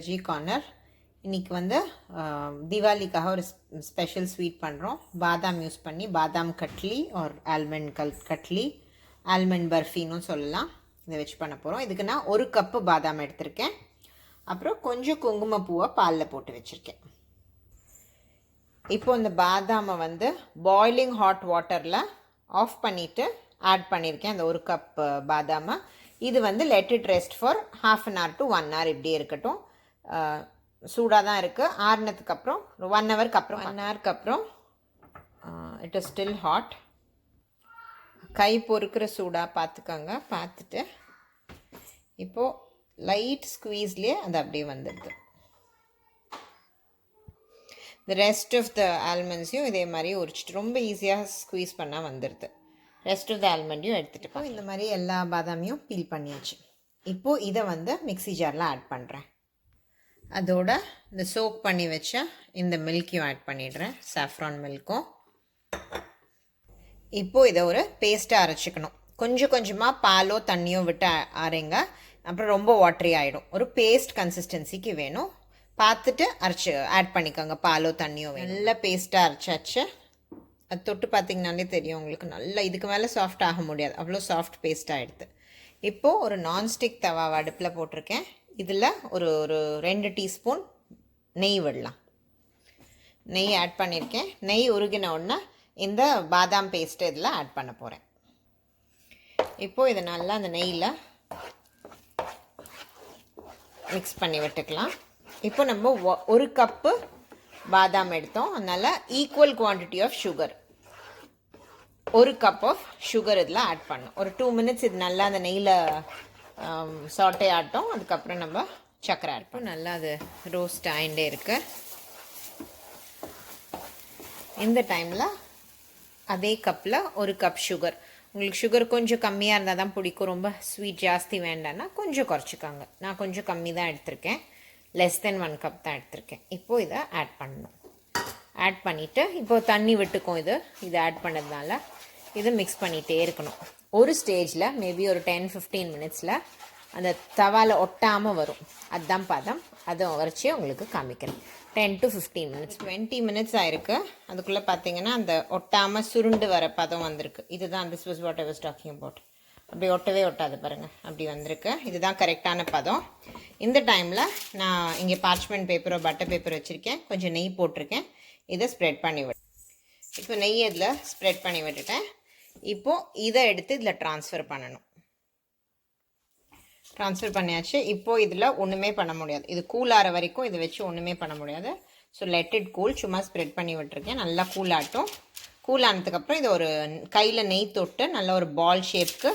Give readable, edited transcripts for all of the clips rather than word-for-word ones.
Veggie corner. இன்றைக்கி வந்து தீபாவளிக்காக ஒரு ஸ்பெஷல் ஸ்வீட் பண்ணுறோம். பாதாம் யூஸ் பண்ணி பாதாம் கட்லி ஒரு ஆல்மண்ட் கட்லி, ஆல்மண்ட் பர்ஃபின்னு சொல்லலாம். இதை வச்சு பண்ண போகிறோம். இதுக்கு நான் 1 கப்பு பாதாம் எடுத்திருக்கேன். அப்புறம் கொஞ்சம் குங்குமப்பூவை பாலில் போட்டு வச்சுருக்கேன். இப்போது இந்த பாதாமை வந்து பாய்லிங் ஹாட் வாட்டரில் ஆஃப் பண்ணிவிட்டு ஆட் பண்ணியிருக்கேன். அந்த 1 கப் பாதாமை. இது வந்து let it rest for ½ an hour to 1 hour இப்படியே இருக்கட்டும். சூடாக தான் இருக்குது. ஆறுனதுக்கப்புறம் 1 ஹவருக்கு அப்புறம் 1 ஹவருக்கு அப்புறம் இட் இஸ் ஸ்டில் ஹாட். கை பொறுக்கிற சூடாக பார்த்துக்கோங்க. பார்த்துட்டு இப்போது லைட் ஸ்குவீஸ்லேயே அது அப்படியே வந்துடுது. இந்த ரெஸ்ட் ஆஃப் த ஆல்மண்ட்ஸையும் இதே மாதிரி உரிச்சிட்டு ரொம்ப ஈஸியாக ஸ்குவீஸ் பண்ணால் வந்துடுது. ரெஸ்ட் ஆஃப் த ஆல்மண்டையும் எடுத்துகிட்டு இந்த மாதிரி எல்லா பாதாமையும் பீல் பண்ணியாச்சு. இப்போது இதை வந்து மிக்ஸி ஜாரில் ஆட் பண்ணுறேன். அதோட இந்த சோக் பண்ணி வச்ச இந்த மில்க்கையும் ஆட் பண்ணிடுறேன், சாஃப்ரான் மில்க்கும். இப்போது இதை ஒரு பேஸ்ட்டாக அரைச்சிக்கணும். கொஞ்சம் கொஞ்சமாக பாலோ தண்ணியோ விட்டு அரைங்க. அப்புறம் ரொம்ப வாட்டரி ஆகிடும். ஒரு பேஸ்ட் கன்சிஸ்டன்சிக்கு வேணும். பார்த்துட்டு ஆட் பண்ணிக்கோங்க. பாலோ தண்ணியோ நல்லா பேஸ்ட்டாக அரைச்சாச்சு. அது தொட்டு பார்த்திங்கனாலே தெரியும் உங்களுக்கு. நல்லா இதுக்கு மேலே சாஃப்ட் ஆக முடியாது, அவ்வளோ சாஃப்ட் பேஸ்ட் ஆகிடுது. இப்போது ஒரு நான்ஸ்டிக் தவாவை அடுப்பில் போட்டிருக்கேன். இதில் ஒரு 2 டீஸ்பூன் நெய் விடலாம். நெய் ஆட் பண்ணியிருக்கேன். நெய் உருகின உடனே இந்த பாதாம் பேஸ்ட்டு இதில் ஆட் பண்ண போகிறேன். இப்போது இதை நல்லா அந்த நெய்யில் மிக்ஸ் பண்ணி விட்டுக்கலாம். இப்போ நம்ம 1 கப்பு பாதாம் எடுத்தோம். அதனால் equal quantity of sugar, 1 cup of sugar இதில் ஆட் பண்ணோம். ஒரு 2 மினிட்ஸ் இது நல்லா அந்த நெய்யில் சாட்டே ஆட்டோம். அதுக்கப்புறம் நம்ம சர்க்கரை ஆட் பண்ணோம். நல்லா அது ரோஸ்ட் ஆகிட்டே இருக்கு. இந்த டைமில் அதே கப்பில் 1 கப் சுகர். உங்களுக்கு சுகர் கொஞ்சம் கம்மியாக இருந்தால் தான் பிடிக்கும். ரொம்ப ஸ்வீட் ஜாஸ்தி வேண்டான்னா கொஞ்சம் குறைச்சிக்காங்க. நான் கொஞ்சம் கம்மி தான் எடுத்திருக்கேன். லெஸ் தென் 1 கப் தான் எடுத்திருக்கேன். இப்போது இதை ஆட் பண்ணணும். ஆட் பண்ணிவிட்டு இப்போது தண்ணி விட்டுக்கும். இது ஆட் பண்ணதுனால இதை மிக்ஸ் பண்ணிகிட்டே இருக்கணும். ஒரு ஸ்டேஜில் மேபி ஒரு 10-15 மினிட்ஸில் அந்த தவாவில் ஒட்டாமல் வரும். அதுதான் பதம். அதை வரைச்சி உங்களுக்கு காமிக்கிறேன். 10 to 15 மினிட்ஸ் 20 மினிட்ஸ் ஆயிருக்கு. அதுக்குள்ளே பார்த்தீங்கன்னா அந்த ஒட்டாமல் சுருண்டு வர பதம் வந்திருக்கு. இதுதான் this was what I was talking about. அப்படி ஒட்டவே ஒட்டாது பாருங்கள், அப்படி வந்திருக்கு. இதுதான் கரெக்டான பதம். இந்த டைமில் நான் இங்கே பார்ச்மெண்ட் பேப்பரோ பட்டர் பேப்பர் வச்சுருக்கேன். கொஞ்சம் நெய் போட்டிருக்கேன். இதை ஸ்ப்ரெட் பண்ணி விட்டு இப்போ நெய் இதில் ஸ்ப்ரெட் பண்ணி விட்டுட்டேன். இப்போது இதை எடுத்து இதில் ட்ரான்ஸ்ஃபர் பண்ணணும். ட்ரான்ஸ்ஃபர் பண்ணியாச்சு. இப்போது இதில் ஒன்றுமே பண்ண முடியாது. இது கூலாகிற வரைக்கும் இதை வச்சு ஒன்றுமே பண்ண முடியாது. So let it cool. சும்மா ஸ்ப்ரெட் பண்ணி விட்டுருக்கேன். நல்லா கூலாட்டும். கூல் ஆனதுக்கப்புறம் இதை ஒரு கையில் நெய் தொட்டு நல்ல ஒரு பால் ஷேப்க்கு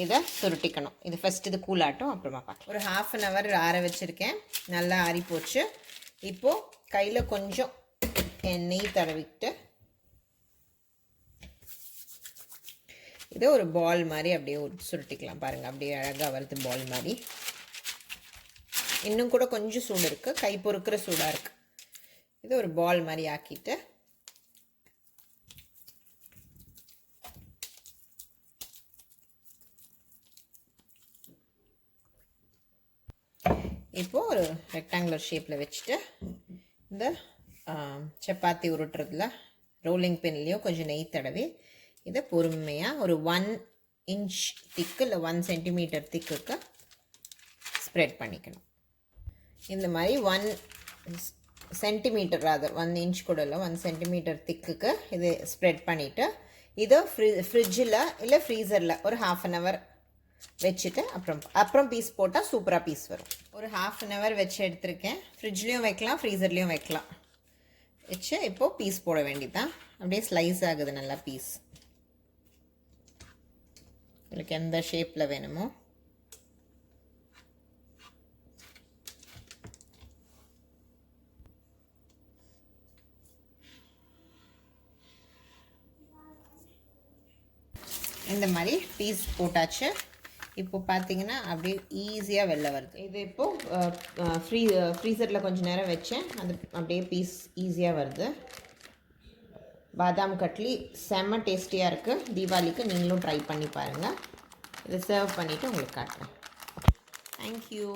இதை சுருட்டிக்கணும். இது ஃபஸ்ட் இது கூலாட்டும், அப்புறமா பார்க்கலாம். ஒரு ½ an hour ஆற வச்சுருக்கேன். நல்லா ஆறி போச்சு. இப்போது கையில் கொஞ்சம் நெய் தடவிட்டு இதை ஒரு பால் மாதிரி அப்படியே சுருட்டிக்கலாம். பாருங்கள், அப்படியே அழகாக வருது பால் மாதிரி. இன்னும் கூட கொஞ்சம் சூடு இருக்குது, கை பொறுக்கிற சூடாக இருக்குது. இதை ஒரு பால் மாதிரி ஆக்கிட்டு இப்போது ஒரு ரெக்டாங்குலர் ஷேப்பில் வச்சுட்டு இந்த சப்பாத்தி உருட்டுறதுல ரோலிங் பின்லேயும் கொஞ்சம் நெய் தடவி இதை பொறுமையாக ஒரு 1 inch திக்கு இல்லை 1 centimeter திக்குக்கு ஸ்ப்ரெட் பண்ணிக்கணும். இந்த மாதிரி 1 centimeter ராதர் 1 inch கூட இல்லை 1 centimeter திக்குக்கு இது ஸ்ப்ரெட் பண்ணிவிட்டு இதை ஃப்ரிட்ஜில் இல்லை ஃப்ரீசரில் ஒரு ½ an hour வச்சுட்டு அப்புறம் பீஸ் போட்டால் சூப்பராக பீஸ் வரும். ஒரு ½ an hour வச்சு எடுத்திருக்கேன். ஃப்ரிட்ஜ்லேயும் வைக்கலாம், ஃப்ரீசர்லேயும் வைக்கலாம். வச்சு இப்போது பீஸ் போட வேண்டியதான். அப்படியே ஸ்லைஸ் ஆகுது நல்லா பீஸ். உங்களுக்கு எந்த ஷேப்பில் வேணுமோ இந்த மாதிரி பீஸ் போட்டாச்சு. இப்போ பார்த்தீங்கன்னா அப்படியே ஈஸியாக வெளில வருது. இது இப்போது ஃப்ரீசரில் கொஞ்சம் நேரம் வச்சேன். அது அப்படியே பீஸ் ஈஸியாக வருது. பாதாம் கட்லி செம்ம டேஸ்டியாக இருக்குது. தீபாவளிக்கு நீங்களும் ட்ரை பண்ணி பாருங்கள். இதை சர்வ் பண்ணிவிட்டு உங்களுக்கு காட்டுறேன். தேங்க்யூ.